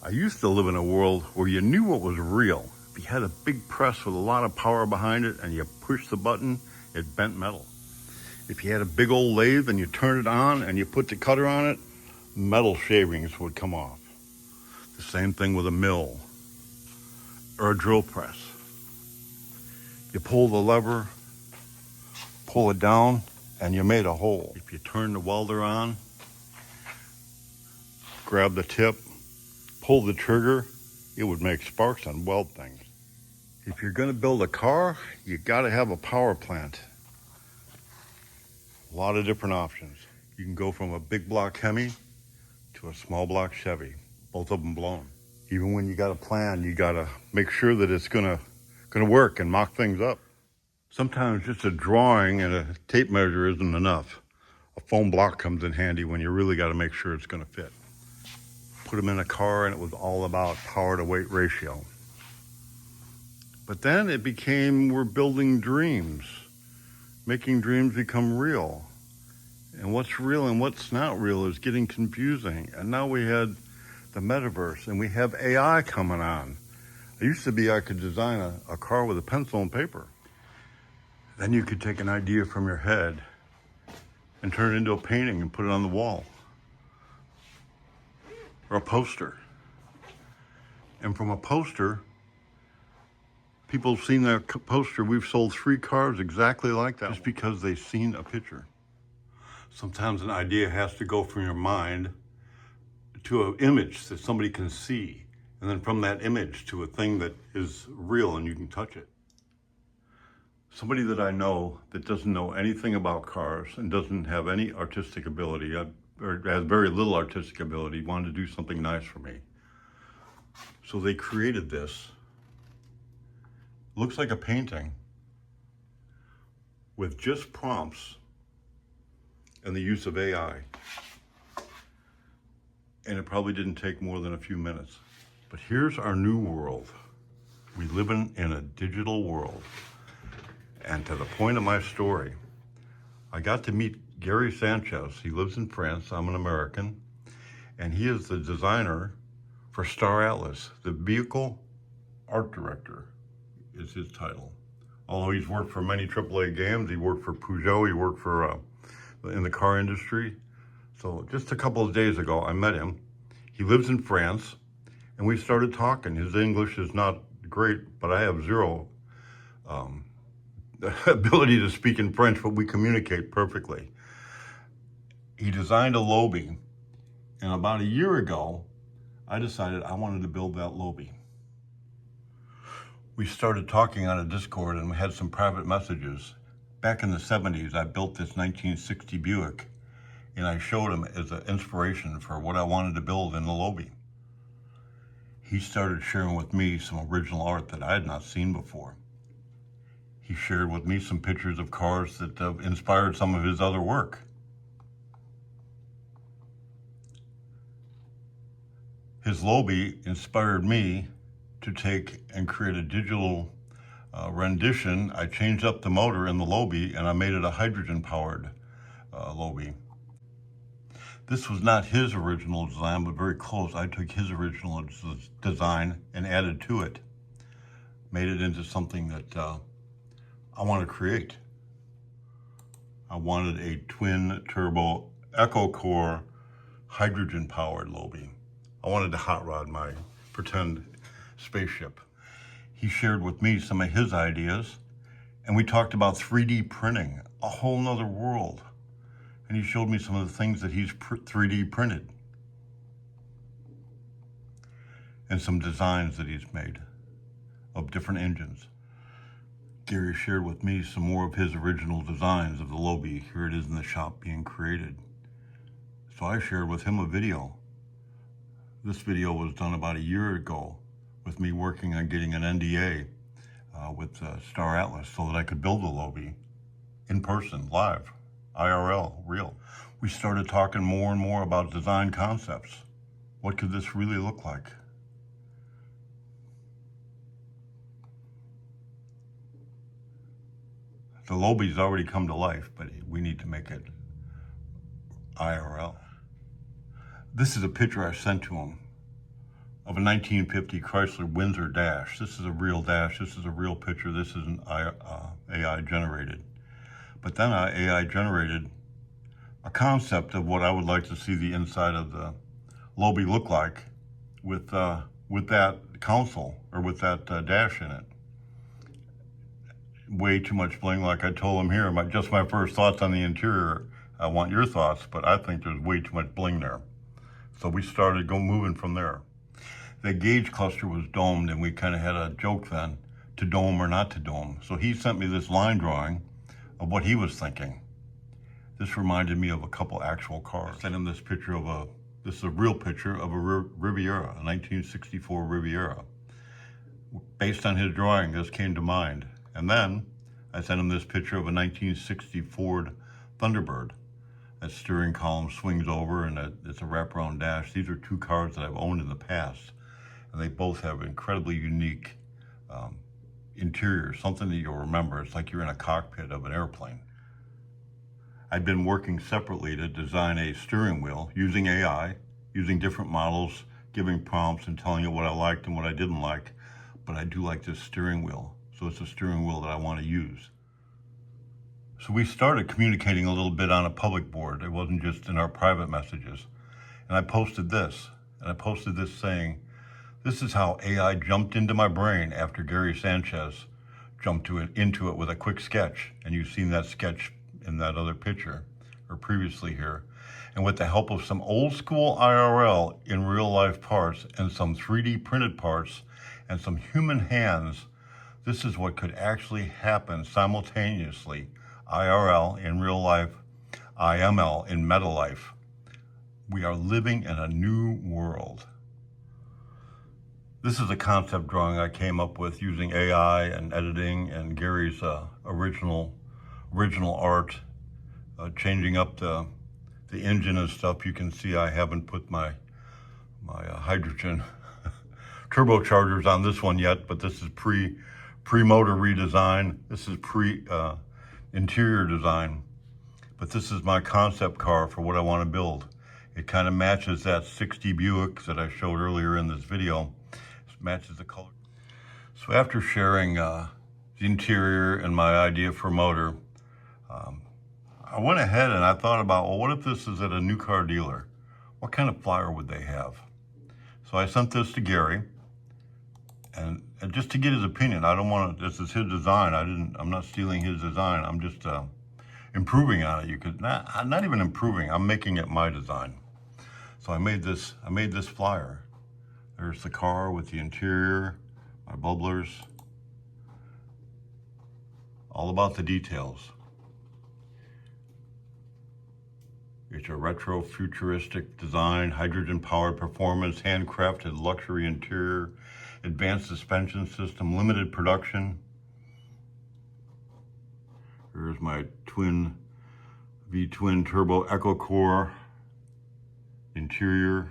I used to live in a world where you knew what was real. If you had a big press with a lot of power behind it and you pushed the button, it bent metal. If you had a big old lathe and you turned it on and you put the cutter on it, metal shavings would come off. The same thing with a mill or a drill press. You pull the lever, pull it down, and you made a hole. If you turn the welder on, grab the tip, pull the trigger, it would make sparks and weld things. If you're going to build a car, you got to have a power plant. A lot of different options. You can go from a big block Hemi to a small block Chevy, both of them blown. Even when you got a plan, you got to make sure that it's going to work and mock things up. Sometimes just a drawing and a tape measure isn't enough. A foam block comes in handy when you really got to make sure it's going to fit. Put them in a car and it was all about power to weight ratio. But then it became, we're building dreams, making dreams become real. And what's real and what's not real is getting confusing. And now we had the metaverse and we have AI coming on. It used to be I could design a car with a pencil and paper. Then you could take an idea from your head and turn it into a painting and put it on the wall. Or a poster. And from a poster, people have seen that poster. We've sold 3 cars exactly like that just because they've seen a picture. Sometimes an idea has to go from your mind to an image that somebody can see. And then from that image to a thing that is real and you can touch it. Somebody that I know that doesn't know anything about cars and doesn't have any artistic ability, or has very little artistic ability, wanted to do something nice for me. So they created this. Looks like a painting with just prompts and the use of AI. And it probably didn't take more than a few minutes. But here's our new world. We live in a digital world. And to the point of my story, I got to meet Gary Sanchez. He lives in France. I'm an American. And he is the designer for Star Atlas. The vehicle art director is his title. Although he's worked for many AAA games, he worked for Peugeot, he worked for in the car industry. So just a couple of days ago, I met him. He lives in France, and we started talking. His English is not great, but I have zero ability to speak in French, but we communicate perfectly. He designed a Lowbie, and about a year ago, I decided I wanted to build that Lowbie. We started talking on a Discord and we had some private messages. Back in the 70s, I built this 1960 Buick, and I showed him as an inspiration for what I wanted to build in the Lowbie. He started sharing with me some original art that I had not seen before. He shared with me some pictures of cars that inspired some of his other work. His Lowbie inspired me to take and create a digital rendition. I changed up the motor in the Lowbie and I made it a hydrogen-powered Lowbie. This was not his original design, but very close. I took his original design and added to it, made it into something that I want to create. I wanted a twin turbo EcoCore hydrogen powered Lowbie. I wanted to hot rod my pretend spaceship. He shared with me some of his ideas and we talked about 3D printing, a whole nother world. And he showed me some of the things that he's 3D printed and some designs that he's made of different engines. Gary shared with me some more of his original designs of the Lowbie. Here it is in the shop being created. So I shared with him a video. This video was done about a year ago with me working on getting an NDA with Star Atlas so that I could build the Lowbie in person, live, IRL, real. We started talking more and more about design concepts. What could this really look like? The Lowbie's already come to life, but we need to make it IRL. This is a picture I sent to him of a 1950 Chrysler Windsor Dash. This is a real dash. This is a real picture. This isn't AI generated. But then I AI generated a concept of what I would like to see the inside of the Lowbie look like with that console, or with that dash in it. Way too much bling, like I told him here. Just my first thoughts on the interior. I want your thoughts, but I think there's way too much bling there. So we started moving from there. The gauge cluster was domed, and we kind of had a joke then, to dome or not to dome. So he sent me this line drawing of what he was thinking. This reminded me of a couple actual cars. I sent him this picture of this is a real picture of a Riviera, a 1964 Riviera. Based on his drawing, this came to mind. And then I sent him this picture of a 1960 Ford Thunderbird. That steering column swings over, and it's a wraparound dash. These are two cars that I've owned in the past, and they both have incredibly unique interiors, something that you'll remember. It's like you're in a cockpit of an airplane. I'd been working separately to design a steering wheel using AI, using different models, giving prompts and telling it what I liked and what I didn't like. But I do like this steering wheel. So it's a steering wheel that I want to use. So we started communicating a little bit on a public board. It wasn't just in our private messages. And I posted this saying, this is how AI jumped into my brain after Gary Sanchez jumped into it with a quick sketch. And you've seen that sketch in that other picture, or previously here. And with the help of some old school IRL in real life parts and some 3D printed parts and some human hands, this is what could actually happen simultaneously. IRL in real life, IML in meta life. We are living in a new world. This is a concept drawing I came up with using AI and editing and Gary's original art, changing up the engine and stuff. You can see I haven't put my hydrogen turbochargers on this one yet, but this is pre-motor redesign. This is interior design, but this is my concept car for what I want to build. It kind of matches that 60 Buick that I showed earlier in this video. It matches the color. So after sharing the interior and my idea for motor, I went ahead and I thought about, well, what if this is at a new car dealer? What kind of flyer would they have? So I sent this to Gary, and just to get his opinion. I don't want to, this is his design. I'm not stealing his design. I'm just improving on it. You could, not even improving, I'm making it my design. So I made this flyer. There's the car with the interior, my bubblers, all about the details. It's a retro futuristic design, hydrogen-powered performance, handcrafted luxury interior, advanced suspension system, limited production. Here's my V-twin turbo EcoCore interior.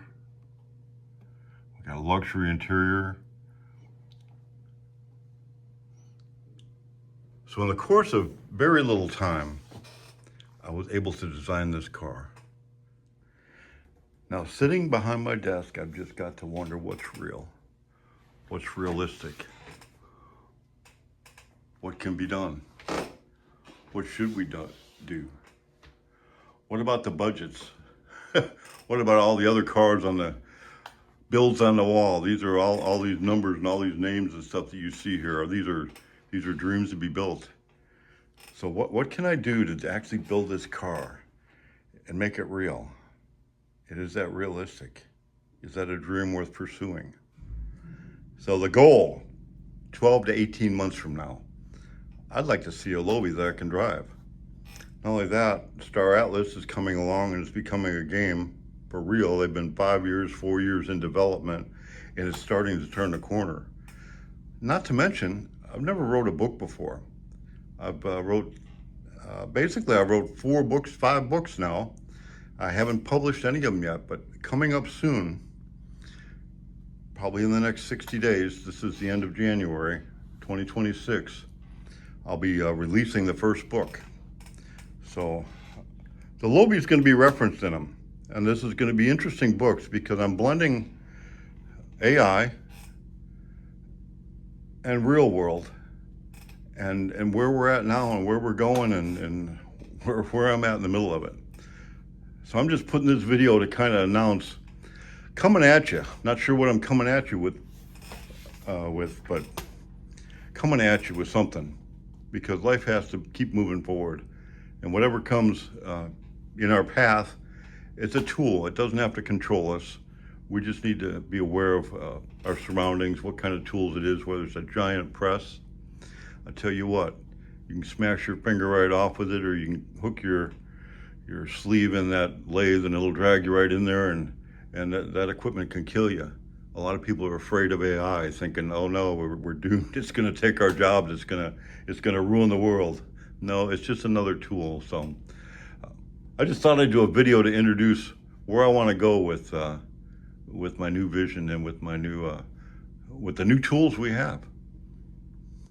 We got a luxury interior. So in the course of very little time, I was able to design this car. Now, sitting behind my desk, I've just got to wonder what's real, what's realistic, what can be done, what should we do? What about the budgets? What about all the other cars on the builds on the wall? These are all these numbers and all these names and stuff that you see here. These are dreams to be built. So what can I do to actually build this car and make it real? Is that realistic? Is that a dream worth pursuing? So the goal, 12 to 18 months from now, I'd like to see a Lowbie that I can drive. Not only that, Star Atlas is coming along and it's becoming a game for real. They've been 5 years, 4 years in development, and it's starting to turn the corner. Not to mention, I've never wrote a book before. I've basically I wrote 5 books now. I haven't published any of them yet, but coming up soon, probably in the next 60 days, this is the end of January 2026, I'll be releasing the first book. So the Lowbie is going to be referenced in them, and this is going to be interesting books because I'm blending AI and real world, and where we're at now and where we're going, and where I'm at in the middle of it. So I'm just putting this video to kind of announce coming at you. Not sure what I'm coming at you with, but coming at you with something, because life has to keep moving forward, and whatever comes in our path, it's a tool. It doesn't have to control us. We just need to be aware of our surroundings, what kind of tools it is, whether it's a giant press. I tell you what, you can smash your finger right off with it, or you can hook your sleeve in that lathe and it'll drag you right in there, and that equipment can kill you. A lot of people are afraid of AI, thinking, oh no, we're doomed. It's gonna take our jobs, it's gonna ruin the world. No, it's just another tool. So I just thought I'd do a video to introduce where I wanna go with my new vision and with my new, with the new tools we have.